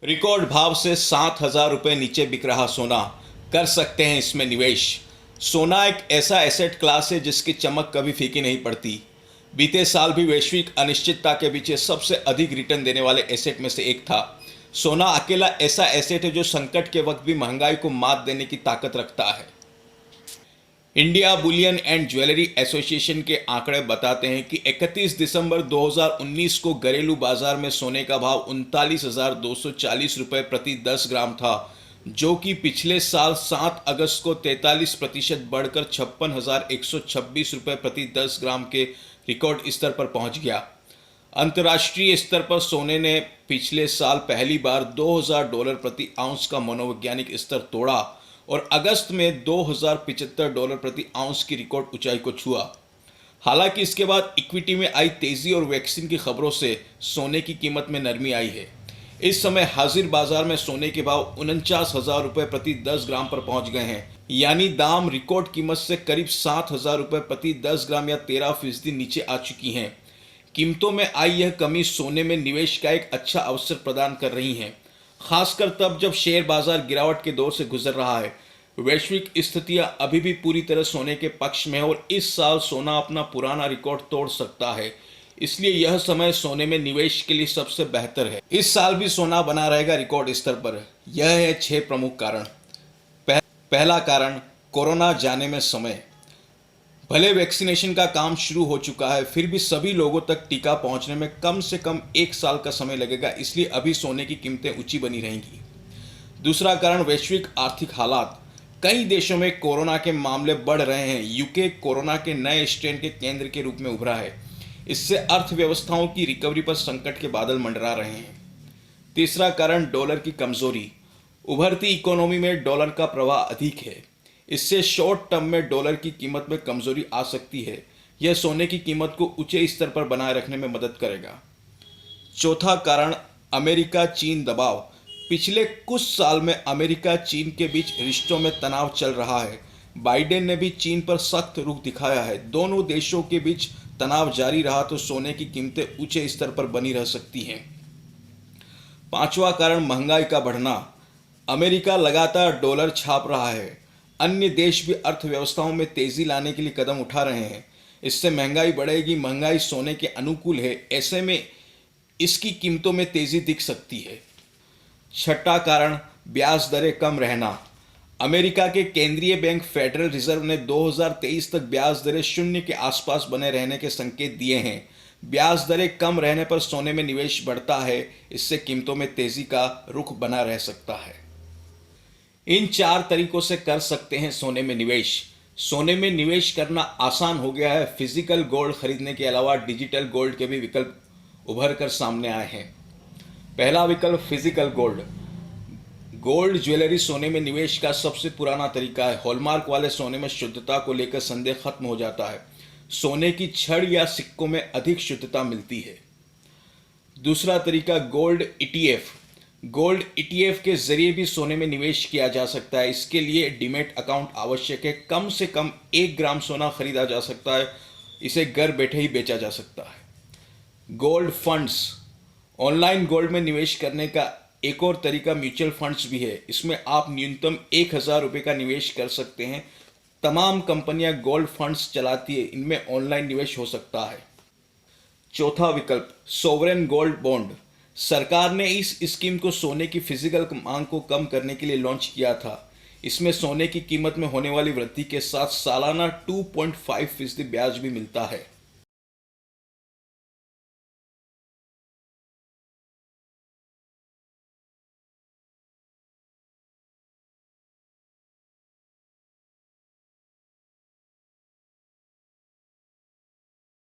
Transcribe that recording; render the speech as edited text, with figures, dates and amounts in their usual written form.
Record भाव से 7,000 रुपये नीचे बिक रहा सोना, कर सकते हैं इसमें निवेश। सोना एक ऐसा एसेट क्लास है जिसकी चमक कभी फीकी नहीं पड़ती। बीते साल भी वैश्विक अनिश्चितता के पीछे सबसे अधिक रिटर्न देने वाले एसेट में से एक था। सोना अकेला ऐसा एसेट है जो संकट के वक्त भी महंगाई को मात देने की ताकत रखता है। India Boolean and jewellery association के आंकड़े बताते हैं कि 31 दिसंबर 2019 को घरेलू बाजार में सोने का भाव 39,240 रुपये प्रति 10 ग्राम था, जो कि पिछले साल 7 अगस्त को 43% बढ़कर 56,126 रुपये प्रति 10 ग्राम के रिकॉर्ड स्तर पर पहुंच गया। अंतर्राष्ट्रीय स्तर पर सोने ने पिछले साल पहली बार $2,000 प्रति आउंस का मनोवैज्ञानिक स्तर तोड़ा और अगस्त में $2,075 प्रति आउंस की रिकॉर्ड ऊंचाई को छुआ। हालांकि इसके बाद इक्विटी में आई तेजी और वैक्सीन की खबरों से सोने की कीमत में नरमी आई है। इस समय हाजिर बाजार में सोने के भाव 49,000 रुपये प्रति 10 ग्राम पर पहुंच गए हैं, यानी दाम रिकॉर्ड कीमत से करीब 7,000 रुपये प्रति 10 ग्राम या 13% नीचे आ चुकी हैं। कीमतों में आई यह कमी सोने में निवेश का एक अच्छा अवसर प्रदान कर रही है, खासकर तब जब शेयर बाजार गिरावट के दौर से गुजर रहा है। वैश्विक स्थितियां अभी भी पूरी तरह सोने के पक्ष में है और इस साल सोना अपना पुराना रिकॉर्ड तोड़ सकता है, इसलिए यह समय सोने में निवेश के लिए सबसे बेहतर है। इस साल भी सोना बना रहेगा रिकॉर्ड स्तर पर। यह है 6 प्रमुख कारण। पहला कारण, कोरोना जाने में समय। भले वैक्सीनेशन का काम शुरू हो चुका है, फिर भी सभी लोगों तक टीका पहुंचने में कम से कम 1 साल का समय लगेगा, इसलिए अभी सोने की कीमतें ऊंची बनी रहेंगी। दूसरा कारण, वैश्विक आर्थिक हालात। कई देशों में कोरोना के मामले बढ़ रहे हैं। यूके कोरोना के नए स्ट्रेन के केंद्र के रूप में उभरा है। इससे अर्थव्यवस्थाओं की रिकवरी पर संकट के बादल मंडरा रहे हैं। तीसरा कारण, डॉलर की कमजोरी। उभरती इकोनॉमी में डॉलर का प्रभाव अधिक है, इससे शॉर्ट टर्म में डॉलर की कीमत में कमजोरी आ सकती है। यह सोने की कीमत को ऊंचे स्तर पर बनाए रखने में मदद करेगा। चौथा कारण, अमेरिका चीन दबाव। पिछले कुछ साल में अमेरिका चीन के बीच रिश्तों में तनाव चल रहा है। बाइडेन ने भी चीन पर सख्त रुख दिखाया है। दोनों देशों के बीच तनाव जारी रहा तो सोने की कीमतें ऊंचे स्तर पर बनी रह सकती हैं। पांचवा कारण, महंगाई का बढ़ना। अमेरिका लगातार डॉलर छाप रहा है। अन्य देश भी अर्थव्यवस्थाओं में तेजी लाने के लिए कदम उठा रहे हैं। इससे महंगाई बढ़ेगी। महंगाई सोने के अनुकूल है, ऐसे में इसकी कीमतों में तेजी दिख सकती है। छठा कारण, ब्याज दरें कम रहना। अमेरिका के केंद्रीय बैंक फेडरल रिजर्व ने 2023 तक ब्याज दरें शून्य के आसपास बने रहने के संकेत दिए हैं। ब्याज दरें कम रहने पर सोने में निवेश बढ़ता है, इससे कीमतों में तेजी का रुख बना रह सकता है। इन 4 तरीकों से कर सकते हैं सोने में निवेश। सोने में निवेश करना आसान हो गया है। फिजिकल गोल्ड खरीदने के अलावा डिजिटल गोल्ड के भी विकल्प उभर कर सामने आए हैं। पहला विकल्प, फिजिकल गोल्ड। गोल्ड ज्वेलरी सोने में निवेश का सबसे पुराना तरीका है। हॉलमार्क वाले सोने में शुद्धता को लेकर संदेह खत्म हो जाता है। सोने की छड़ या सिक्कों में अधिक शुद्धता मिलती है। दूसरा तरीका, गोल्ड ईटीएफ। गोल्ड ईटीएफ के जरिए भी सोने में निवेश किया जा सकता है। इसके लिए डीमैट अकाउंट आवश्यक है। कम से कम 1 ग्राम सोना खरीदा जा सकता है। इसे घर बैठे ही बेचा जा सकता है। Gold funds. ऑनलाइन गोल्ड में निवेश करने का एक और तरीका म्यूचुअल फंड्स भी है। इसमें आप न्यूनतम 1,000 रुपये का निवेश कर सकते हैं। तमाम कंपनियां गोल्ड फंड्स चलाती है, इनमें ऑनलाइन निवेश हो सकता है। चौथा विकल्प, सोवरेन गोल्ड बॉन्ड। सरकार ने इस स्कीम को सोने की फिजिकल मांग को कम करने के लिए लॉन्च किया था। इसमें सोने की कीमत में होने वाली वृद्धि के साथ सालाना 2.5% ब्याज भी मिलता है।